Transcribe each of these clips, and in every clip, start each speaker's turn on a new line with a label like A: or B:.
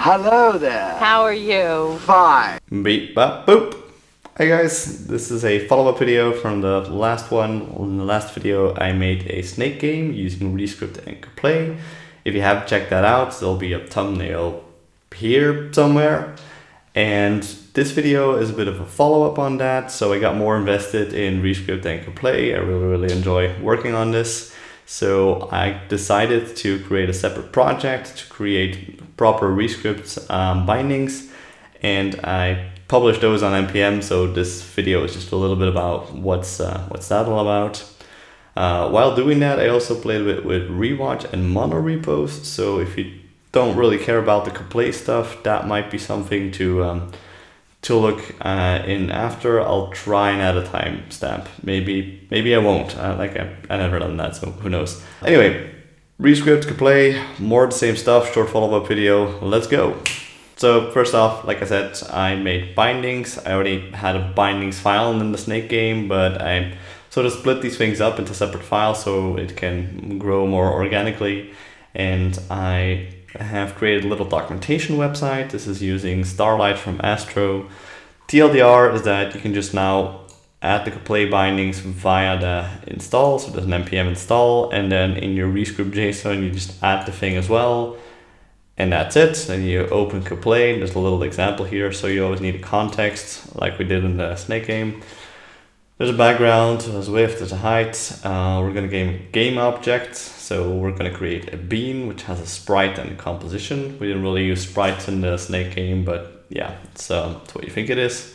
A: Hello there.
B: How are you?
A: Fine.
C: Beep, bop, boop. Hey guys, this is a follow-up video from the last one. In the last video, I made a snake game using ReScript and Kaplay. If you haven't checked that out, there'll be a thumbnail here somewhere. And this video is a bit of a follow-up on that. So I got more invested in ReScript and Kaplay. I really enjoy working on this. So I decided to create a separate project to create proper ReScript bindings, and I published those on NPM. So this video is just a little bit about what's that all about. While doing that, I also played with Rewatch and mono repos. So if you don't really care about the Kaplay stuff, that might be something to look in after. I'll try and add a timestamp. Maybe I won't. I never done that, so who knows. Anyway, ReScript, Kaplay, more of the same stuff. Short follow-up video. Let's go. So first off, like I said, I made bindings. I already had a bindings file in the snake game, but I sort of split these things up into separate files so it can grow more organically. And I have created a little documentation website. This is using Starlight from Astro. TLDR is that you can just now add the Kaplay bindings via the install. So there's an npm install, and then in your ReScript JSON, you just add the thing as well. And that's it. Then you open Kaplay. There's a little example here. So you always need a context like we did in the snake game. There's a background, there's a width, there's a height. We're going to game object. So we're going to create a bean, which has a sprite and a composition. We didn't really use sprites in the snake game, but yeah, it's what you think it is.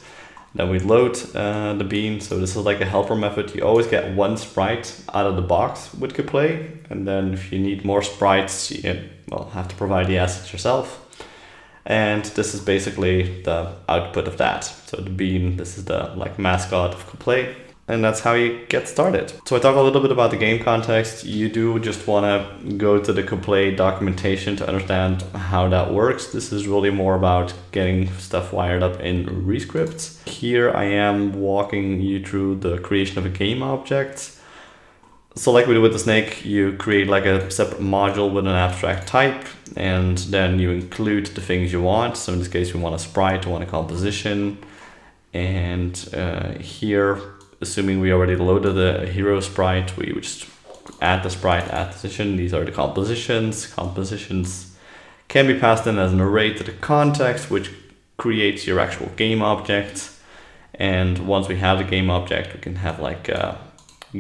C: Then we load the bean. So this is like a helper method. You always get one sprite out of the box with Kaplay. And then if you need more sprites, you have to provide the assets yourself. And this is basically the output of that. So the bean, this is the mascot of Kaplay. And that's how you get started. So I talk a little bit about the game context. You do just want to go to the Kaplay documentation to understand how that works. This is really more about getting stuff wired up in ReScript. Here I am walking you through the creation of a game object. So like we did with the snake, you create like a separate module with an abstract type, and then you include the things you want. So in this case, we want a sprite, we want a composition. And here, assuming we already loaded a hero sprite, we would just add the sprite, add position. These are the compositions. Compositions can be passed in as an array to the context, which creates your actual game object. And once we have the game object, we can have like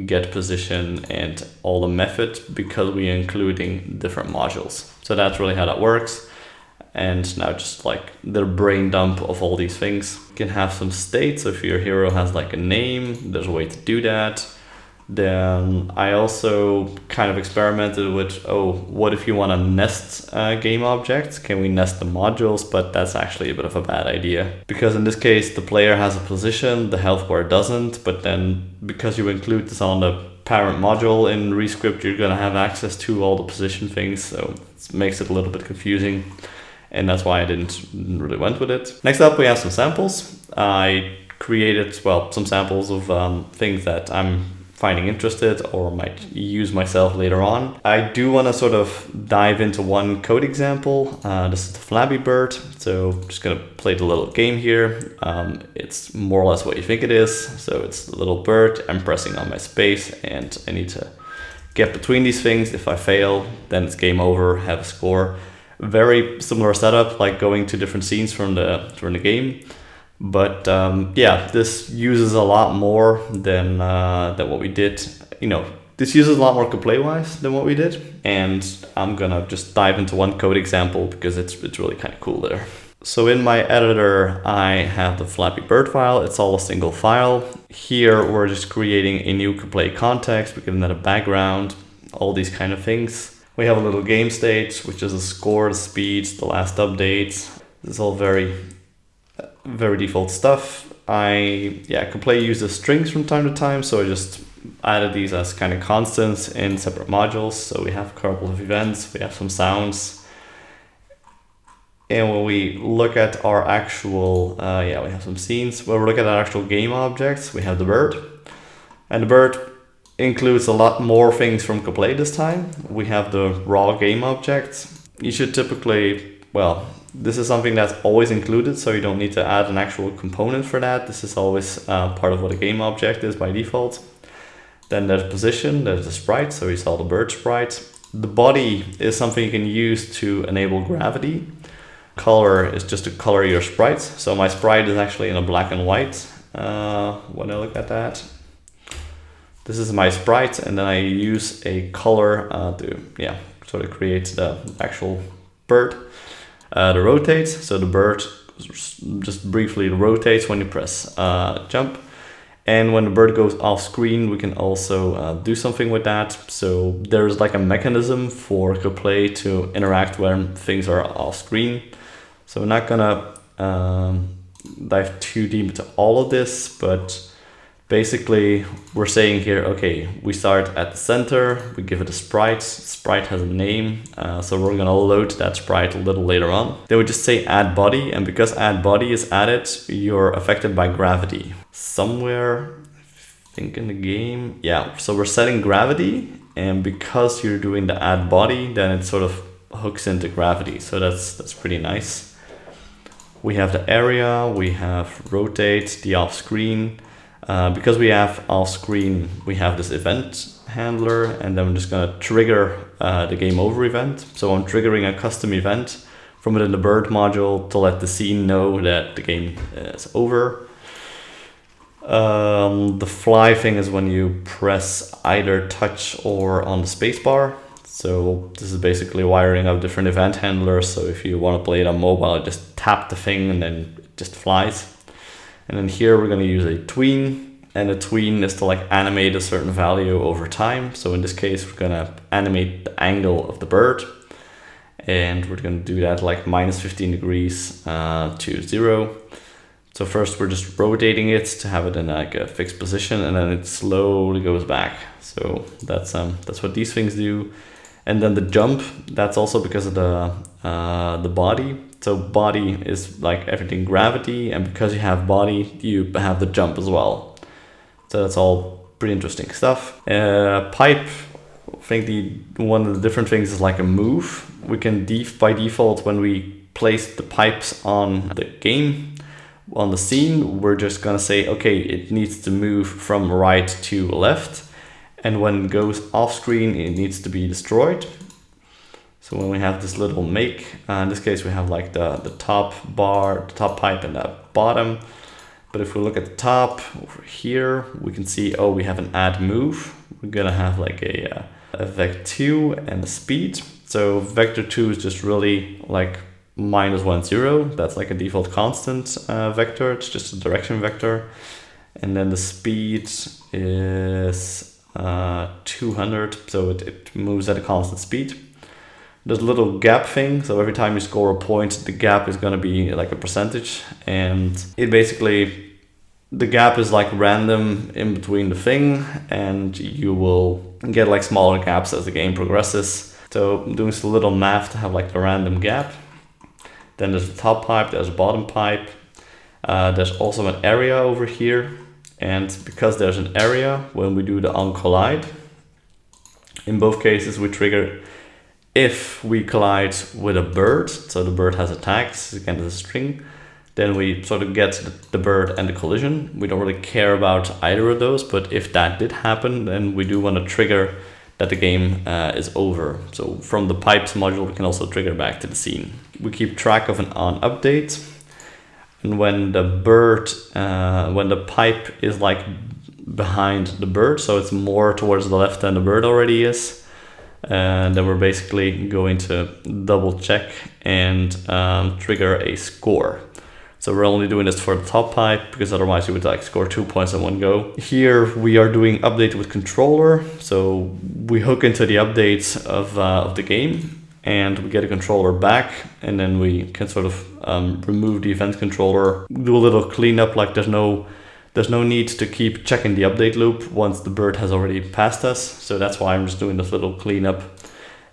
C: get position and all the methods because we are including different modules. So that's really how that works. And now just like the brain dump of all these things. You can have some states. So if your hero has like a name, there's a way to do that. Then I also kind of experimented with, what if you want to nest game objects? Can we nest the modules? But that's actually a bit of a bad idea. Because in this case, the player has a position, the health bar doesn't. But then because you include this on the parent module in ReScript, you're going to have access to all the position things. So it makes it a little bit confusing. And that's why I didn't really went with it. Next up, we have some samples. I created, some samples of things that I'm finding interested or might use myself later on. I do want to sort of dive into one code example. This is the Flappy Bird. So I'm just going to play the little game here. It's more or less what you think it is. So it's the little bird. I'm pressing on my space and I need to get between these things. If I fail, then it's game over, have a score. Very similar setup, like going to different scenes from the game. But this uses a lot more than what we did. This uses a lot more Kaplay-wise than what we did. And I'm gonna just dive into one code example because it's really kind of cool there. So in my editor, I have the Flappy Bird file. It's all a single file. Here, we're just creating a new Kaplay context. We give that a background, all these kind of things. We have a little game state, which is a score, the speeds, the last updates. This is all very default stuff. Kaplay uses strings from time to time, so I just added these as kind of constants in separate modules. So we have a couple of events, we have some sounds. And when we look at our actual, we have some scenes. When we look at our actual game objects, we have the bird. And the bird includes a lot more things from Kaplay this time. We have the raw game objects. You should typically, This is something that's always included, so you don't need to add an actual component for that. This is always part of what a game object is by default. Then there's position, there's the sprite, so you saw the bird sprite. The body is something you can use to enable gravity. Color is just to color your sprites. So my sprite is actually in a black and white when I look at that. This is my sprite, and then I use a color to sort of create the actual bird. The rotate, so the bird just briefly rotates when you press jump. And when the bird goes off screen, we can also do something with that. So there's like a mechanism for Kaplay to interact when things are off screen. So we're not gonna dive too deep into all of this, but basically we're saying here, okay, we start at the center, we give it a sprite. Sprite has a name, so we're gonna load that sprite a little later on. Then we just say add body, and because add body is added, you're affected by gravity. Somewhere, I think in the game, yeah, so we're setting gravity, and because you're doing the add body, then it sort of hooks into gravity, so that's pretty nice. We have the area, we have rotate, the off screen. Because we have off screen, we have this event handler, and then I'm just gonna trigger the game over event. So I'm triggering a custom event from within the bird module to let the scene know that the game is over. The fly thing is when you press either touch or on the spacebar. So this is basically wiring up different event handlers. So if you want to play it on mobile, just tap the thing and then it just flies. And then here we're going to use a tween, and a tween is to like animate a certain value over time. So in this case, we're going to animate the angle of the bird, and we're going to do that like minus 15 degrees to 0. So first we're just rotating it to have it in like a fixed position, and then it slowly goes back. So that's what these things do. And then the jump, that's also because of the body. So body is like everything gravity, and because you have body, you have the jump as well. So that's all pretty interesting stuff. Pipe, I think one of the different things is like a move. We can by default, when we place the pipes on the game, on the scene, we're just gonna say, okay, it needs to move from right to left. And when it goes off screen, it needs to be destroyed. So when we have this little make, in this case we have like the top bar, the top pipe and the bottom. But if we look at the top over here, we can see, oh, we have an add move. We're gonna have like a vec2 and a speed. So vector2 is just really like -1, 0. That's like a default constant vector. It's just a direction vector. And then the speed is 200, so it moves at a constant speed. There's a little gap thing, so every time you score a point, the gap is going to be like a percentage, and it basically, the gap is like random in between the thing, and you will get like smaller gaps as the game progresses. So I'm doing some little math to have like the random gap. Then there's the top pipe, there's a bottom pipe, there's also an area over here, and because there's an area, when we do the onCollide, in both cases we trigger if we collide with a bird, so the bird has a tag, this is again a string, then we sort of get the bird and the collision. We don't really care about either of those, but if that did happen, then we do want to trigger that the game is over. So from the pipes module, we can also trigger back to the scene. We keep track of an on update, and when the bird, when the pipe is like behind the bird, so it's more towards the left than the bird already is, and then we're basically going to double check and trigger a score. So we're only doing this for the top pipe, because otherwise you would like score 2 points in one go. Here we are doing update with controller. So we hook into the updates of the game, and we get a controller back, and then we can sort of remove the event controller, do a little cleanup, like there's no need to keep checking the update loop once the bird has already passed us. So that's why I'm just doing this little cleanup.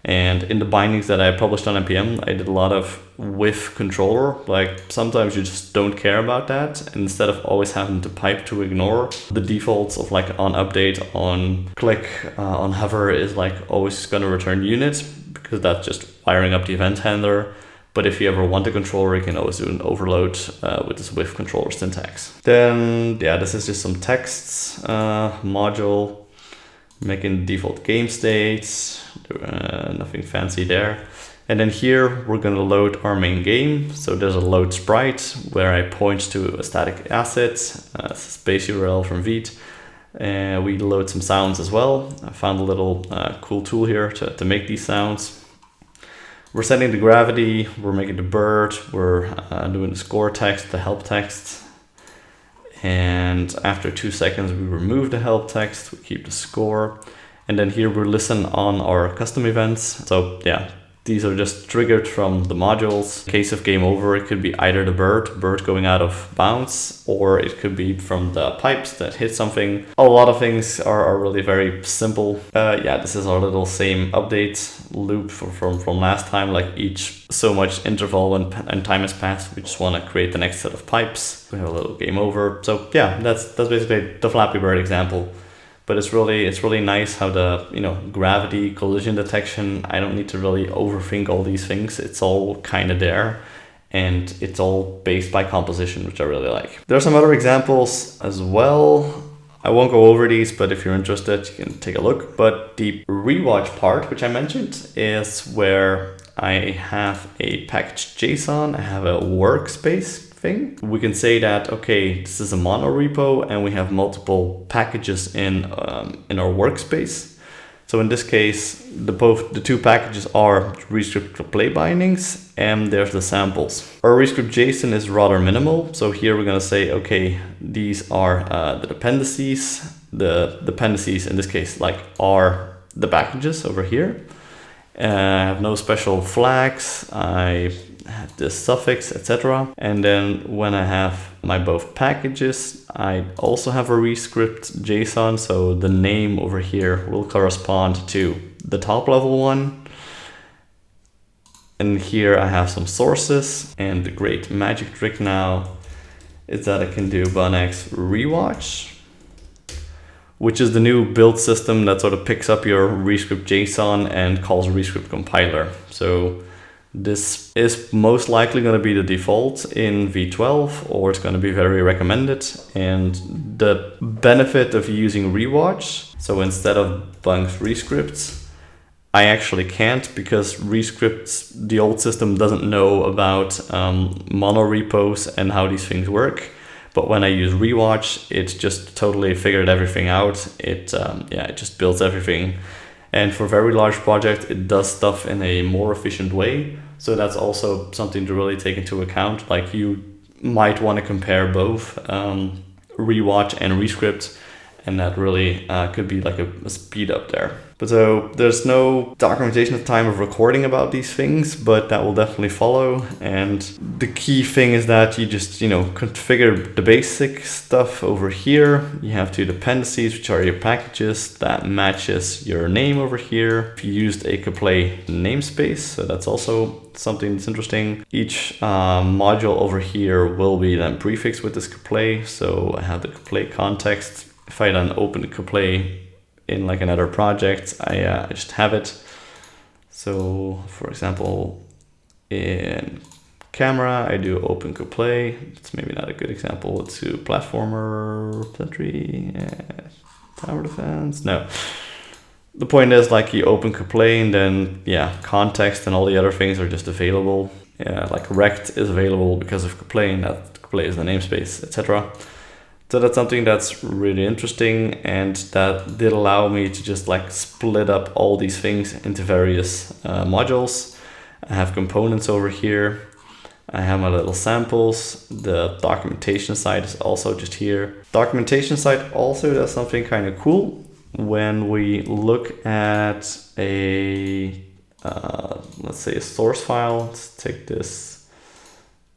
C: And in the bindings that I published on NPM, I did a lot of with controller. Like sometimes you just don't care about that. And instead of always having to pipe to ignore the defaults of like on update, on click, on hover is like always going to return unit, because that's just wiring up the event handler. But if you ever want a controller, you can always do an overload with the Swift controller syntax. Then, yeah, this is just some texts module, making default game states, nothing fancy there. And then here we're going to load our main game. So there's a load sprite where I point to a static asset, space URL from Vite. And we load some sounds as well. I found a little cool tool here to make these sounds. We're setting the gravity, we're making the bird, we're doing the score text, the help text. And after 2 seconds, we remove the help text, we keep the score. And then here we listen on our custom events. So yeah, these are just triggered from the modules. In case of game over, it could be either the bird going out of bounds, or it could be from the pipes that hit something. A lot of things are really very simple. Yeah, this is our little same update loop from last time, like each so much interval and time has passed. We just want to create the next set of pipes. We have a little game over. So yeah, that's basically the Flappy Bird example. But it's really nice how the gravity, collision detection, I don't need to really overthink all these things. It's all kind of there, and it's all based by composition, which I really like. There are some other examples as well. I won't go over these, but if you're interested, you can take a look. But the Rewatch part, which I mentioned, is where I have a package JSON, I have a workspace thing. We can say that, okay, this is a mono repo and we have multiple packages in our workspace. So in this case, the two packages are ReScript Kaplay bindings, and there's the samples. Our ReScript JSON is rather minimal. So here we're going to say, okay, these are the dependencies. The dependencies in this case are the packages over here. I have no special flags. I have this suffix, etc. And then when I have my both packages, I also have a ReScript JSON. So the name over here will correspond to the top level one. And here I have some sources. And the great magic trick now is that I can do bunx rewatch, which is the new build system that sort of picks up your ReScript JSON and calls ReScript compiler. So this is most likely going to be the default in V12, or it's going to be very recommended. And the benefit of using Rewatch, so instead of bunx ReScript, I actually can't, because ReScript, the old system, doesn't know about mono repos and how these things work. But when I use Rewatch, it just totally figured everything out. It just builds everything. And for very large projects, it does stuff in a more efficient way. So that's also something to really take into account. Like, you might want to compare both Rewatch and ReScript, and that really could be like a speed up there. But so there's no documentation at the time of recording about these things, but that will definitely follow. And the key thing is that you just, configure the basic stuff over here. You have two dependencies, which are your packages, that matches your name over here. If you used a Kaplay namespace, so that's also something that's interesting. Each module over here will be then prefixed with this Kaplay. So I have the Kaplay context. If I then open the Kaplay in like another project, I just have it. So for example, in camera, I do open Kaplay. It's maybe not a good example. Let's do platformer, sentry, tower defense. No. The point is, like, you open Kaplay and then, context and all the other things are just available. Like rect is available because of Kaplay, and that Kaplay is the namespace, etc. So that's something that's really interesting, and that did allow me to just like split up all these things into various modules. I have components over here. I have my little samples. The documentation side is also just here. Documentation side also does something kind of cool. When we look at a, let's say a source file, let's take this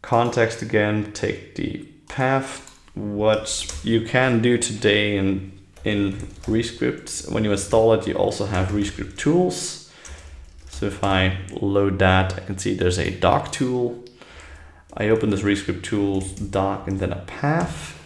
C: context again, take the path. What you can do today in ReScript, when you install it, you also have ReScript tools. So if I load that, I can see there's a doc tool. I open this ReScript tools doc and then a path.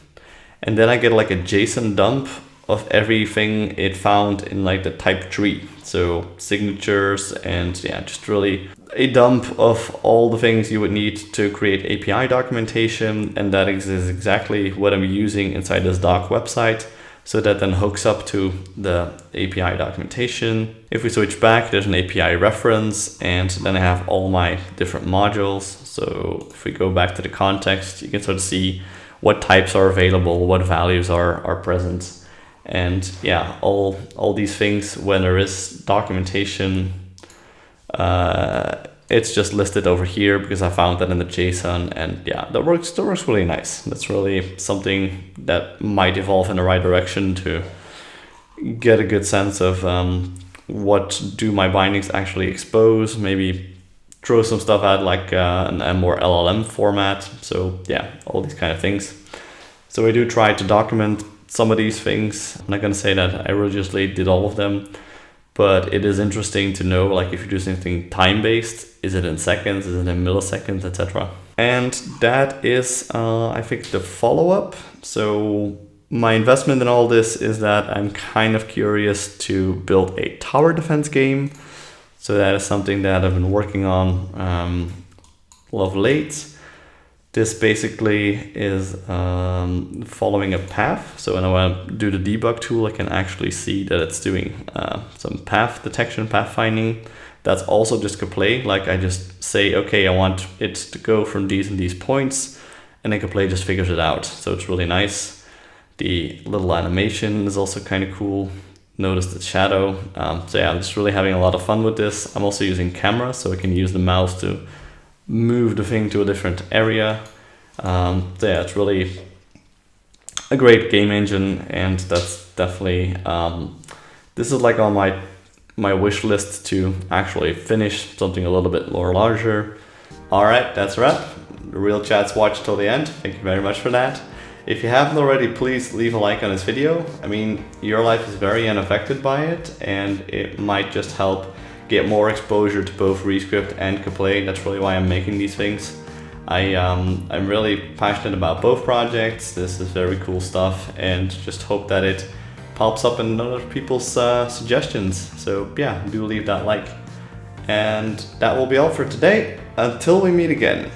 C: And then I get like a JSON dump of everything it found in like the type tree. So signatures and yeah, just really a dump of all the things you would need to create API documentation. And that is exactly what I'm using inside this doc website. So that then hooks up to the API documentation. If we switch back, there's an API reference, and then I have all my different modules. So if we go back to the context, you can sort of see what types are available, what values are present. And yeah, all these things, when there is documentation, it's just listed over here because I found that in the JSON, and yeah, that works really nice. That's really something that might evolve in the right direction to get a good sense of what do my bindings actually expose, maybe throw some stuff out like a more LLM format. So yeah, all these kind of things. So I do try to document some of these things. I'm not going to say that I religiously did all of them, but it is interesting to know, like, if you do something time-based, is it in seconds, is it in milliseconds, etc. And that is, I think, the follow-up. So my investment in all this is that I'm kind of curious to build a tower defense game. So that is something that I've been working on of late. This basically is following a path. So when I do the debug tool, I can actually see that it's doing some path detection, path finding. That's also just Kaplay. Like, I just say, okay, I want it to go from these and these points, and then Kaplay just figures it out. So it's really nice. The little animation is also kind of cool. Notice the shadow. So yeah, I'm just really having a lot of fun with this. I'm also using camera, so I can use the mouse to move the thing to a different area. So yeah, it's really a great game engine, and that's definitely this is like on my wish list to actually finish something a little bit more larger. All right, that's a wrap. The Real Chats watched till the end. Thank you very much for that. If you haven't already, please leave a like on this video. I mean, your life is very unaffected by it, and it might just help get more exposure to both ReScript and Kaplay. That's really why I'm making these things. I'm really passionate about both projects. This is very cool stuff, and just hope that it pops up in other people's suggestions. So yeah, do leave that like. And that will be all for today. Until we meet again.